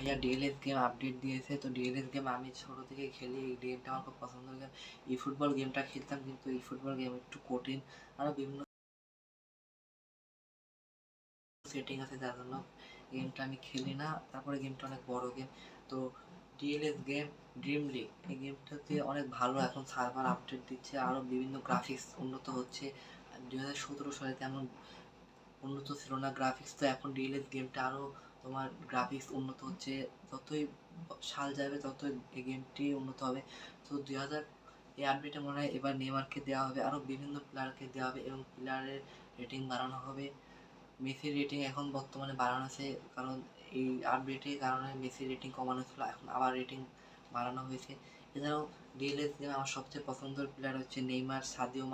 India DLS game update দিয়েছে। তো DLS game আমি ছোটো থেকে খেলি, এই গেমটা আমার খুব পছন্দের গেম। ই ফুটবল গেমটা খেলতাম, কিন্তু এই ফুটবল গেম একটু কঠিন, আরও বিভিন্ন সেটিং আছে যার জন্য গেমটা আমি খেলি না। তারপরে গেমটা অনেক বড় গেম। তো ডিএলএস গেম ড্রিম লিগ, এই গেমটাতে অনেক ভালো এখন সার্ভার আপডেট দিচ্ছে, আরও বিভিন্ন গ্রাফিক্স উন্নত হচ্ছে। 2017 সালে তেমন উন্নত ছিল না গ্রাফিক্স, তো এখন ডিএলএস গেমটা আরও তোমার গ্রাফিক্স উন্নত হচ্ছে। যতই সাল যাবে ততই এই গেমটি উন্নত হবে। তো 2000 এই আপডেটে মনে হয় এবার নেইমারকে দেওয়া হবে, আরও বিভিন্ন প্লেয়ারকে দেওয়া হবে এবং প্লেয়ারের রেটিং বাড়ানো হবে। মেসির রেটিং এখন বর্তমানে বাড়ানো আছে, কারণ এই আপডেটের কারণে মেসির রেটিং কমানো ছিল, এখন আবার রেটিং বাড়ানো হয়েছে। এছাড়াও ডিএলএস গেমে আমার সবচেয়ে পছন্দের প্লেয়ার হচ্ছে নেইমার, সাদিও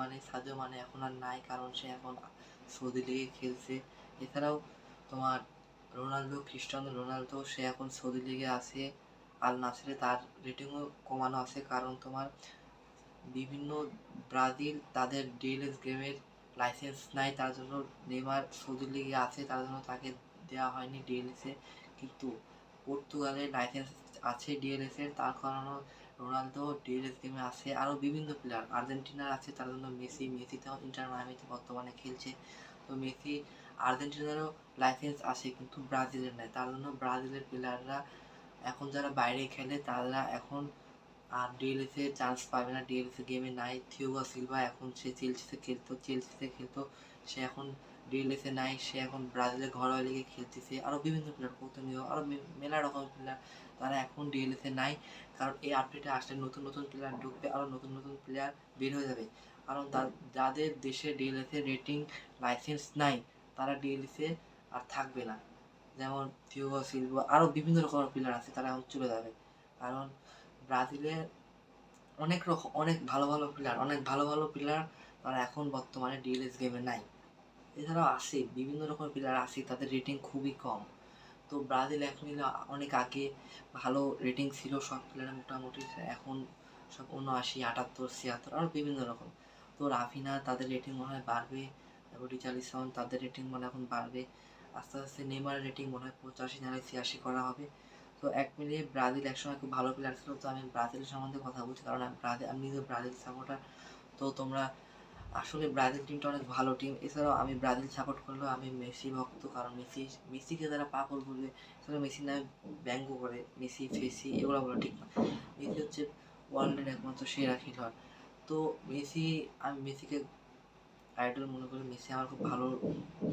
মানে এখন আর নাই, কারণ সে এখন সৌদি লিগে খেলছে। এছাড়াও তোমার ক্রিস্টিয়ানো রোনালদো, সে এখন সৌদি লিগে আছে আল নাসরে, তার রেটিংও কমানো আছে, কারণ তোমার বিভিন্ন ব্রাজিল তাদের ডিএলএস গেমের লাইসেন্স নাই, তার জন্য নেইমার সৌদি লিগে আছে, তার জন্য তাকে দেওয়া হয়নি ডিএলএসে। কিন্তু পর্তুগালের লাইসেন্স আছে ডিএলএসের, তার কারণেও রোনালদো ডিএলএস গেমে আছে। আরও বিভিন্ন প্লেয়ার আর্জেন্টিনার আছে, তার জন্য মেসিতেও ইন্টার মায়ামিতে বর্তমানে খেলছে। তো মেসি আর্জেন্টিনারও লাইসেন্স আছে, কিন্তু ব্রাজিলের নাই, তার জন্য ব্রাজিলের প্লেয়াররা এখন যারা বাইরে খেলে তারা এখন আর ডিএলএসে চান্স পাবে না, ডিএলএসে গেমে নাই। থিয়াগো সিলভা এখন সে চেলসিতে খেলতো, সে এখন ডিএলএসে নাই, সে এখন ব্রাজিলের ঘরোয়া লিগে খেলতেছে। আরও বিভিন্ন প্লেয়ার কৌতনীয়, আরও মেলা রকমের প্লেয়ার, তারা এখন ডিএলএসে নাই, কারণ এই আপডেটে আসলে নতুন নতুন প্লেয়ার ঢুকবে, আরও নতুন নতুন প্লেয়ার বের হয়ে যাবে। কারণ যাদের দেশে ডিএলএসে রেটিং লাইসেন্স নাই তারা ডিএলএসে আর থাকবে না। যেমন থিয়াগো সিলভা, আরও বিভিন্ন রকমের প্লেয়ার আছে, তারা এখন চলে যাবে। কারণ ব্রাজিলে অনেক ভালো ভালো প্লেয়ার তারা এখন বর্তমানে ডিএলএস গেমে নাই। এছাড়াও আছে বিভিন্ন রকমের প্লেয়ার আছে, তাদের রেটিং খুবই কম। তো ব্রাজিল এখন অনেক আগে ভালো রেটিং ছিল সব প্লেয়ারের মোটামুটি, এখন সব 79, 78, 76, আরও বিভিন্ন রকম। তো রাফিনা তাদের রেটিং মনে হয় বাড়বে, তারপর রিচার্লিসন তাদের রেটিং মনে হয় এখন বাড়বে। আস্তে আস্তে নেইমারের রেটিং মনে হয় 85 নাহলে 86 করা হবে। তো এক মিলিয়ে ব্রাজিল একসময় খুব ভালো প্লেয়ার ছিল। তো আমি ব্রাজিলের সম্বন্ধে কথা বলছি কারণ আমি নিজে ব্রাজিল সাপোর্টার। তো তোমরা আসলে ব্রাজিল টিমটা অনেক ভালো টিম। এছাড়াও আমি ব্রাজিল সাপোর্ট করলেও আমি মেসি ভক্ত, কারণ মেসিকে যারা পাগল বলবে, তারা মেসির নামে ব্যঙ্গ করে, ফেসি এগুলো বলা ঠিক না। মেসি হচ্ছে ওয়ার্ল্ডের একমাত্র সেরা খেলোয়াড়। তো আমি মেসিকে আইডল মনে করি, মেসি আমার খুব ভালো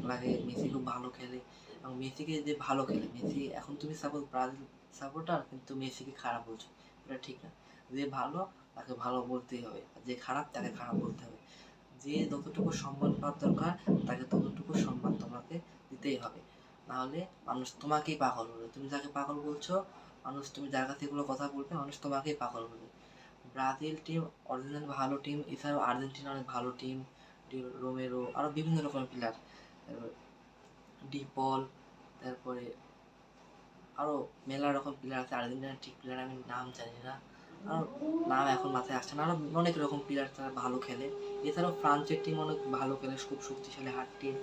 লাগে, মেসি খুব ভালো খেলে। এবং মেসিকে যে ভালো খেলে, মেসি এখন তুমি সাপোজ ব্রাজিল সাপোর্টার কিন্তু মেসিকে খারাপ বলছো, এটা ঠিক না। যে ভালো তাকে ভালো বলতেই হবে, যে খারাপ তাকে খারাপ বলতে হবে। যে যতটুকু সম্মান পাওয়ার দরকার তাকে ততটুকু সম্মান তোমাকে দিতেই হবে, নাহলে মানুষ তোমাকেই পাগল বলবে। তুমি যাকে পাগল বলছো, তুমি যার কাছে এগুলো কথা বলবে, মানুষ তোমাকেই পাগল বলবে। ব্রাজিল টিম অরিজিনাল ভালো টিম। এছাড়াও আর্জেন্টিনা অনেক ভালো টিম, রোমেরো, আরও বিভিন্ন রকমের প্লেয়ার, ডিপল, তারপরে আরও মেলা রকম প্লেয়ার আছে আর্জেন্টিনার, ঠিক প্লেয়ার আমি নাম জানি না, আর নাম এখন মাথায় আসছে না। আরও অনেক রকম প্লেয়ার তারা ভালো খেলে। এছাড়াও ফ্রান্সের টিম অনেক ভালো খেলে, খুব শক্তিশালী হার টিম।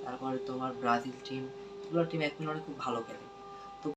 তারপরে তোমার ব্রাজিল টিম, এগুলো টিম এক মিলে অনেক খুব ভালো খেলে।